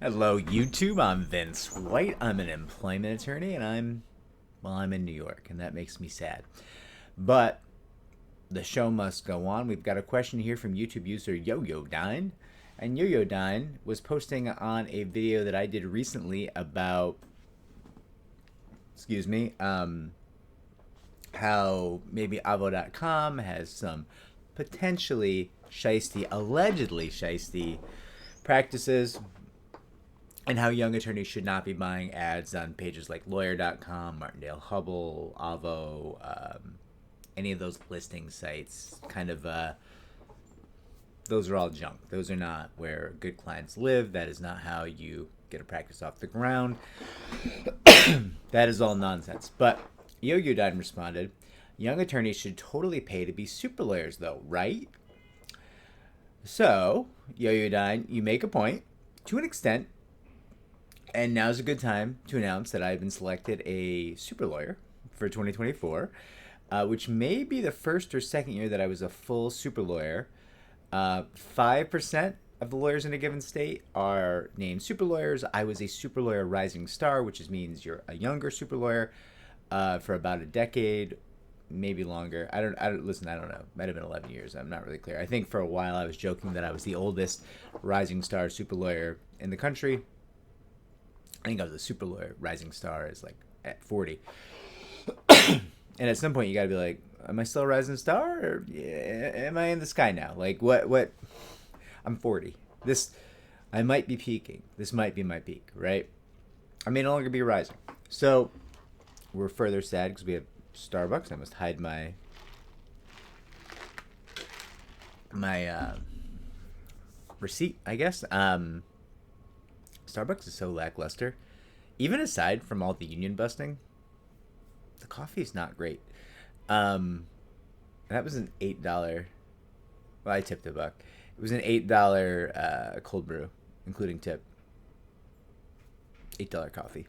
Hello, YouTube. I'm Vince White. I'm an employment attorney, and I'm in New York, and that makes me sad. But the show must go on. We've got a question here from YouTube user Yo-Yo Dine, and Yo-Yo Dine was posting on a video that I did recently about, how maybe Avo.com has some potentially allegedly shisty practices, and how young attorneys should not be buying ads on pages like lawyer.com, Martindale Hubble, Avo, any of those listing sites. Those are all junk. Those are not where good clients live. That is not how you get a practice off the ground. That is all nonsense. But Yo-Yo Dine responded, young attorneys should totally pay to be super lawyers, though, right? So, Yo-Yo Dine, you make a point to an extent. And now's a good time to announce that I've been selected a super lawyer for 2024, which may be the first or second year that I was a full super lawyer. 5% of the lawyers in a given state are named super lawyers. I was a super lawyer rising star, which means you're a younger super lawyer for about a decade, maybe longer. I don't know. Might have been 11 years. I'm not really clear. I think for a while I was joking that I was the oldest rising star super lawyer in the country. I think I was a super lawyer. Rising star is like at 40. And at some point you gotta be like, am I still a rising star, or am I in the sky now? Like what? I'm 40. I might be peaking. This might be my peak, right? I may no longer be rising. So we're further sad because we have Starbucks. I must hide my receipt, I guess. Starbucks is so lackluster. Even aside from all the union busting, the coffee is not great. That was an $8. Well, I tipped $1. It was an $8 cold brew, including tip. $8 coffee.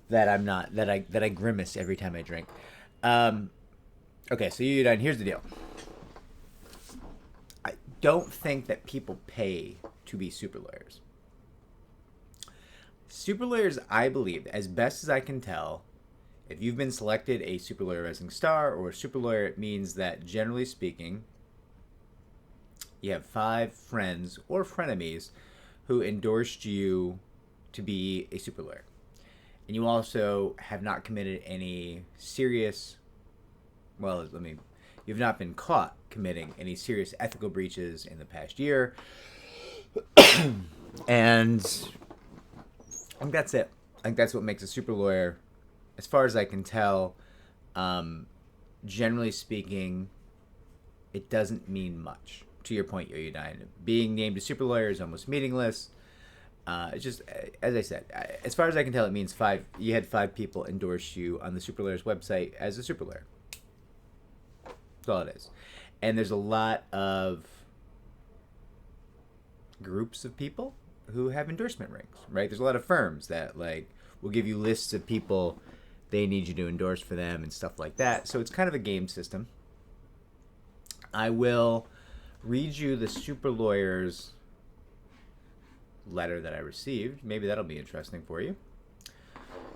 That I grimace every time I drink. Okay, so you're done. Here's the deal. I don't think that people pay to be super lawyers. Super lawyers, I believe, as best as I can tell, if you've been selected a super lawyer rising star or a super lawyer, it means that generally speaking, you have 5 friends or frenemies who endorsed you to be a super lawyer. And you also have not committed any serious, you've not been caught committing any serious ethical breaches in the past year. And I think that's it. I think that's what makes a super lawyer, as far as I can tell. Generally speaking, it doesn't mean much. To your point, Yo-Yo Dine, being named a super lawyer is almost meaningless. It's just, as I said, as far as I can tell, it means 5. You had 5 people endorse you on the super lawyer's website as a super lawyer. That's all it is. And there's a lot of groups of people who have endorsement rings, right? There's a lot of firms that will give you lists of people they need you to endorse for them and stuff like that. So it's kind of a game system. I will read you the super lawyer's letter that I received. Maybe that'll be interesting for you.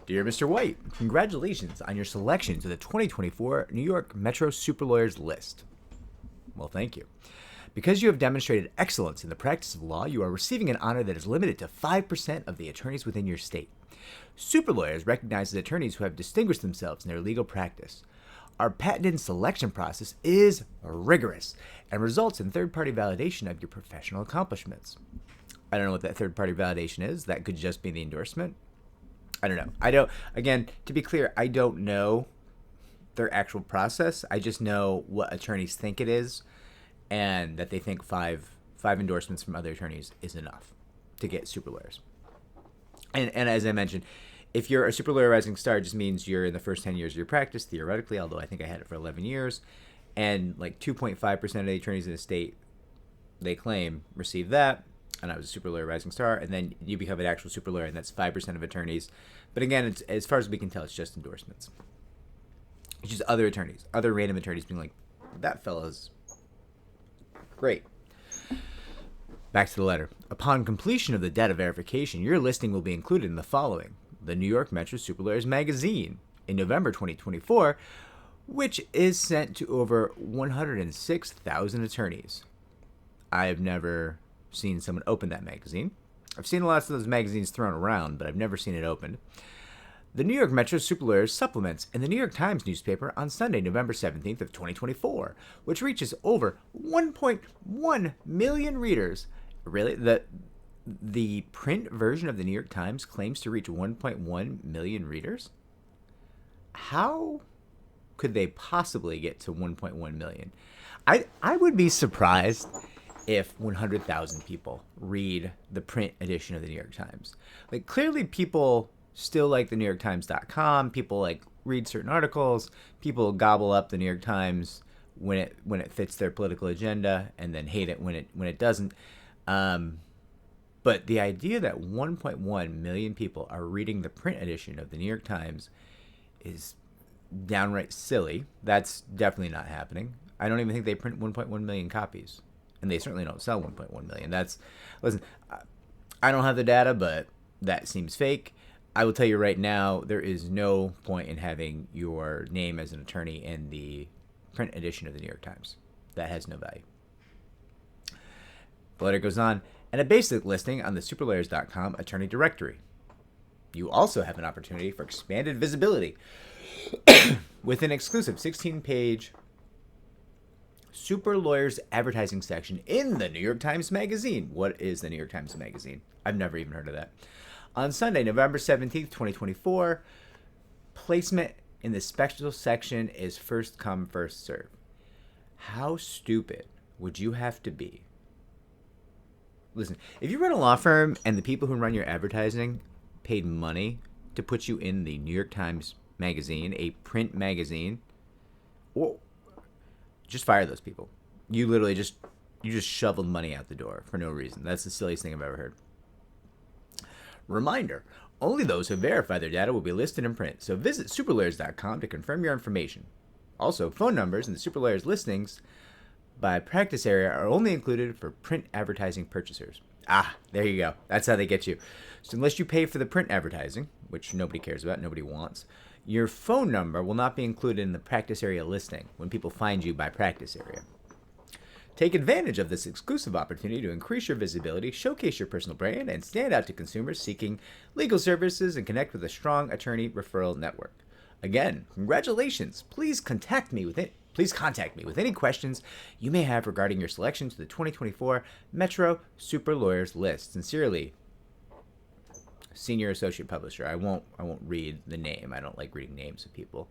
Dear Mr. White, congratulations on your selection to the 2024 New York Metro Super Lawyers list. Well, thank you. Because you have demonstrated excellence in the practice of law, you are receiving an honor that is limited to 5% of the attorneys within your state. Super lawyers recognize attorneys who have distinguished themselves in their legal practice. Our patented selection process is rigorous and results in third-party validation of your professional accomplishments. I don't know what that third-party validation is. That could just be the endorsement. I don't know. Again, to be clear, I don't know their actual process. I just know what attorneys think it is, and that they think five endorsements from other attorneys is enough to get super lawyers. And as I mentioned, if you're a super lawyer rising star, it just means you're in the first 10 years of your practice, theoretically, although I think I had it for 11 years. And 2.5% of the attorneys in the state, they claim, receive that. And I was a super lawyer rising star. And then you become an actual super lawyer, and that's 5% of attorneys. But again, it's, as far as we can tell, it's just endorsements. It's just other attorneys, other random attorneys being like, that fellow's great. Back to the letter. Upon completion of the data verification, your listing will be included in the following: the New York Metro Superlawyers magazine in November 2024, which is sent to over 106,000 attorneys. I have never seen someone open that magazine. I've seen lots of those magazines thrown around, but I've never seen it opened. The New York Metro Superlawyers supplements in the New York Times newspaper on Sunday, November 17th of 2024, which reaches over 1.1 million readers. Really? The print version of the New York Times claims to reach 1.1 million readers? How could they possibly get to 1.1 million? I would be surprised if 100,000 people read the print edition of the New York Times. Like, clearly people still like the NewYorkTimes.com. People like read certain articles. People gobble up the New York Times when it fits their political agenda, and then hate it when it doesn't. But the idea that 1.1 million people are reading the print edition of the New York Times is downright silly. That's definitely not happening. I don't even think they print 1.1 million copies, and they certainly don't sell 1.1 million. Listen, I don't have the data, but that seems fake. I will tell you right now, there is no point in having your name as an attorney in the print edition of the New York Times. That has no value. The letter goes on, and a basic listing on the superlawyers.com attorney directory. You also have an opportunity for expanded visibility with an exclusive 16-page Super Lawyers advertising section in the New York Times Magazine. What is the New York Times Magazine? I've never even heard of that. On Sunday, November 17th, 2024, placement in the special section is first come, first serve. How stupid would you have to be? Listen, if you run a law firm and the people who run your advertising paid money to put you in the New York Times Magazine, a print magazine, well, just fire those people. You literally just shoveled money out the door for no reason. That's the silliest thing I've ever heard. Reminder, only those who verify their data will be listed in print, so visit superlawyers.com to confirm your information. Also, phone numbers in the Superlawyers listings by practice area are only included for print advertising purchasers. There you go. That's how they get you. So unless you pay for the print advertising, which nobody cares about, nobody wants, your phone number will not be included in the practice area listing when people find you by practice area. Take advantage of this exclusive opportunity to increase your visibility, showcase your personal brand, and stand out to consumers seeking legal services and connect with a strong attorney referral network. Again, congratulations. Please contact me with any questions you may have regarding your selection to the 2024 Metro Super Lawyers list. Sincerely, Senior Associate Publisher. I won't read the name. I don't like reading names of people.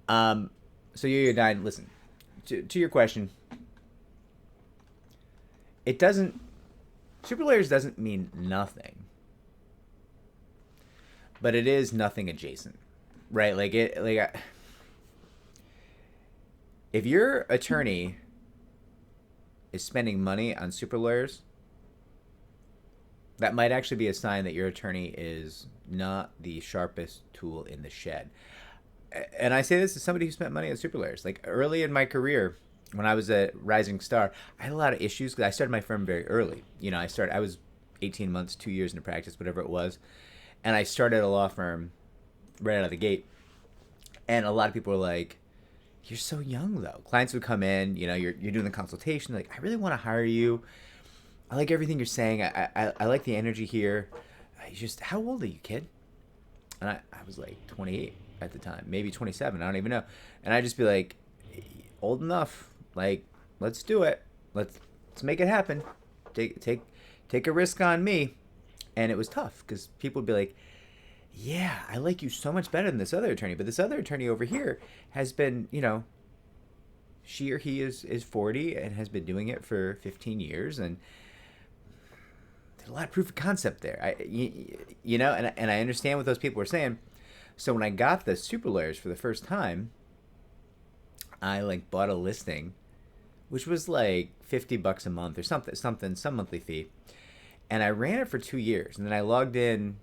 So Yo9, listen, to your question, Super Lawyers doesn't mean nothing, but it is nothing adjacent, right? If your attorney is spending money on Super Lawyers, that might actually be a sign that your attorney is not the sharpest tool in the shed. And I say this as somebody who spent money on Super Lawyers. Like, early in my career, when I was a rising star, I had a lot of issues because I started my firm very early. I was 18 months, 2 years into practice, whatever it was. And I started a law firm right out of the gate. And a lot of people were like, "You're so young, though." Clients would come in, you're doing the consultation. Like, "I really want to hire you. I like everything you're saying. I like the energy here. How old are you, kid?" And I was like 28 at the time, maybe 27. I don't even know. And I'd just be like, "Old enough. Like, let's do it. Let's make it happen. Take a risk on me." And it was tough because people would be like, "Yeah, I like you so much better than this other attorney, but this other attorney over here has been, she or he is 40 and has been doing it for 15 years, and there's a lot of proof of concept there." And I understand what those people were saying. So when I got the Super Lawyers for the first time, I bought a listing, which was like $50 a month or some monthly fee, and I ran it for 2 years, and then I logged in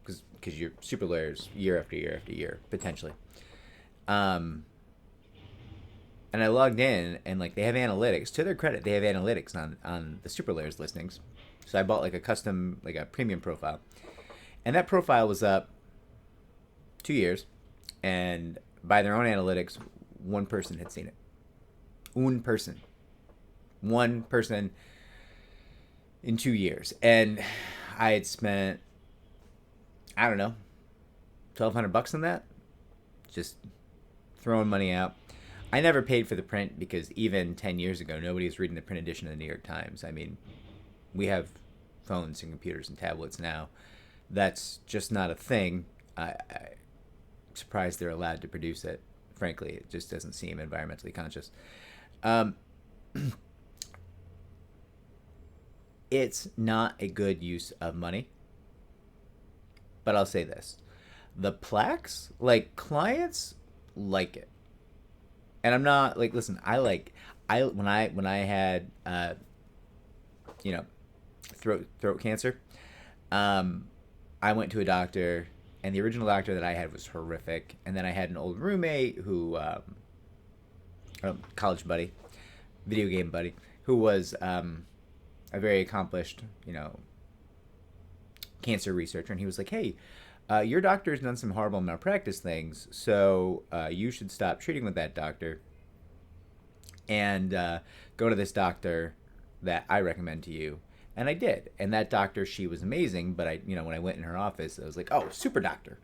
because you're Super Lawyers year after year after year potentially, and And I logged in, and like they have analytics. To their credit, they have analytics on the super layers listings. So I bought like a custom, like a premium profile, and that profile was up 2 years, and by their own analytics, one person had seen it. One person in 2 years, and I had spent, I don't know, $1,200 on that, just throwing money out. I never paid for the print because even 10 years ago, nobody was reading the print edition of the New York Times. I mean, we have phones and computers and tablets now. That's just not a thing. I'm surprised they're allowed to produce it. Frankly, it just doesn't seem environmentally conscious. It's not a good use of money. But I'll say this. The plaques, like, clients like it. And I'm not like, listen, when I had throat cancer, I went to a doctor, and the original doctor that I had was horrific. And then I had an old roommate who, college buddy, video game buddy, who was a very accomplished, cancer researcher, and he was like, hey, your doctor's done some horrible malpractice things, so you should stop treating with that doctor and go to this doctor that I recommend to you. And I did. And that doctor, she was amazing, but when I went in her office, I was like, oh, super doctor.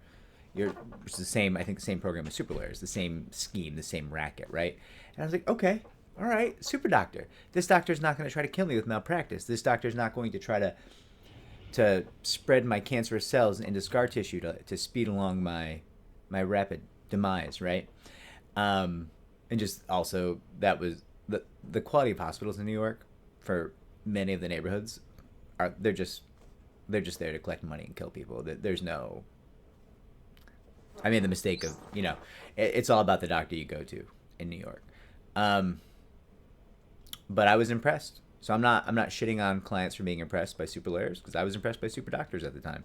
It's the same, I think the same program as super lawyers, the same scheme, the same racket, right? And I was like, okay, all right, super doctor. This doctor's not going to try to kill me with malpractice. This doctor's not going to try to spread my cancerous cells into scar tissue to speed along my rapid demise, right? And just also, that was the quality of hospitals in New York for many of the neighborhoods they're just there to collect money and kill people. There's no, I made the mistake of, it's all about the doctor you go to in New York. But I was impressed. So I'm not shitting on clients for being impressed by super lawyers, because I was impressed by super doctors at the time.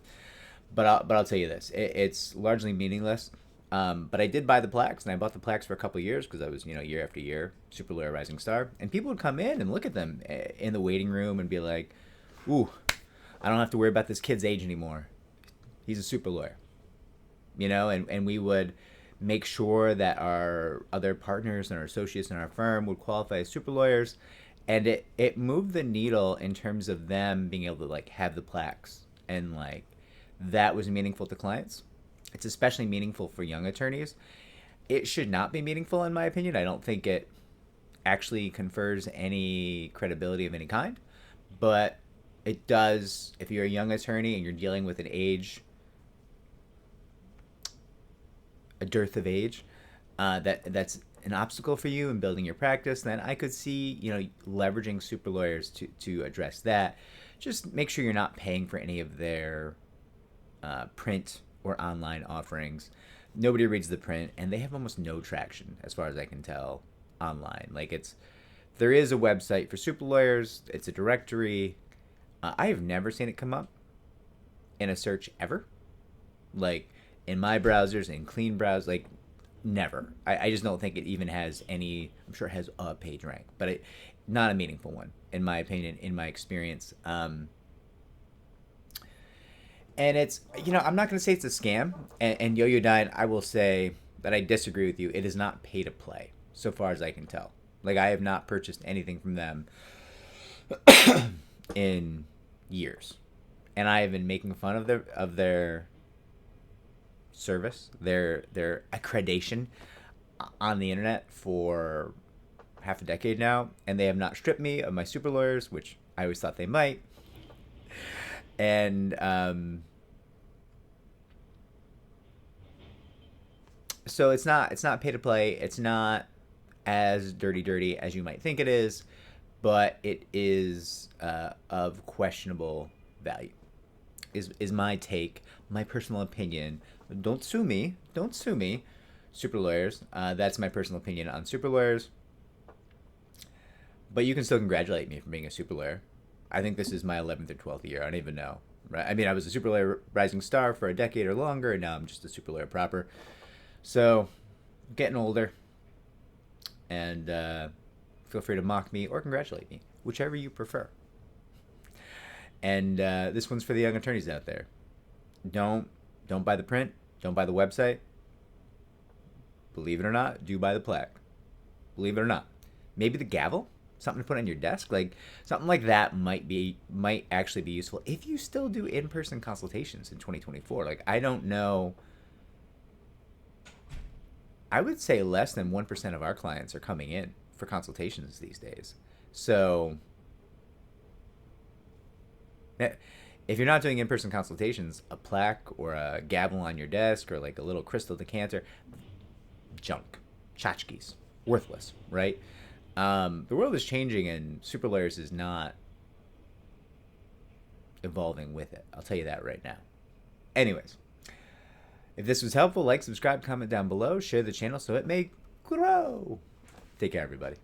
But I'll tell you this, it's largely meaningless. But I did buy the plaques, and I bought the plaques for a couple of years because I was, year after year, super lawyer rising star. And people would come in and look at them in the waiting room and be like, ooh, I don't have to worry about this kid's age anymore. He's a super lawyer. And we would make sure that our other partners and our associates in our firm would qualify as super lawyers. And it moved the needle in terms of them being able to, like, have the plaques. And, like, that was meaningful to clients. It's especially meaningful for young attorneys. It should not be meaningful, in my opinion. I don't think it actually confers any credibility of any kind. But it does, if you're a young attorney and you're dealing with a dearth of age, that's an obstacle for you in building your practice, then I could see, leveraging super lawyers to address that. Just make sure you're not paying for any of their print or online offerings. Nobody reads the print, and they have almost no traction, as far as I can tell, online. Like, there is a website for super lawyers. It's a directory. I have never seen it come up in a search ever. Like, in my browsers, in clean browsers, like, never. I just don't think it even has any. I'm sure it has a page rank, but not a meaningful one, in my opinion, in my experience. And it's, I'm not going to say it's a scam. And Yo-Yo Dine, I will say that I disagree with you. It is not pay to play, so far as I can tell. Like, I have not purchased anything from them in years, and I have been making fun of their service, their accreditation on the internet for half a decade now, and they have not stripped me of my super lawyers, which I always thought they might. And so it's not pay to play. It's not as dirty as you might think it is, but it is of questionable value. Is my take, my personal opinion. Don't sue me, super lawyers. That's my personal opinion on super lawyers. But you can still congratulate me for being a super lawyer. I think this is my 11th or 12th year. I don't even know. Right? I mean, I was a super lawyer rising star for a decade or longer, and now I'm just a super lawyer proper. So, getting older. And feel free to mock me or congratulate me, whichever you prefer. And this one's for the young attorneys out there. Don't buy the print. Don't buy the website. Believe it or not, do buy the plaque. Believe it or not. Maybe the gavel, something to put on your desk, like something like that might actually be useful if you still do in-person consultations in 2024. Like, I don't know. I would say less than 1% of our clients are coming in for consultations these days. So if you're not doing in-person consultations, a plaque or a gavel on your desk or like a little crystal decanter, junk, tchotchkes, worthless, right? The world is changing and super lawyers is not evolving with it. I'll tell you that right now. Anyways, if this was helpful, like, subscribe, comment down below, share the channel so it may grow. Take care, everybody.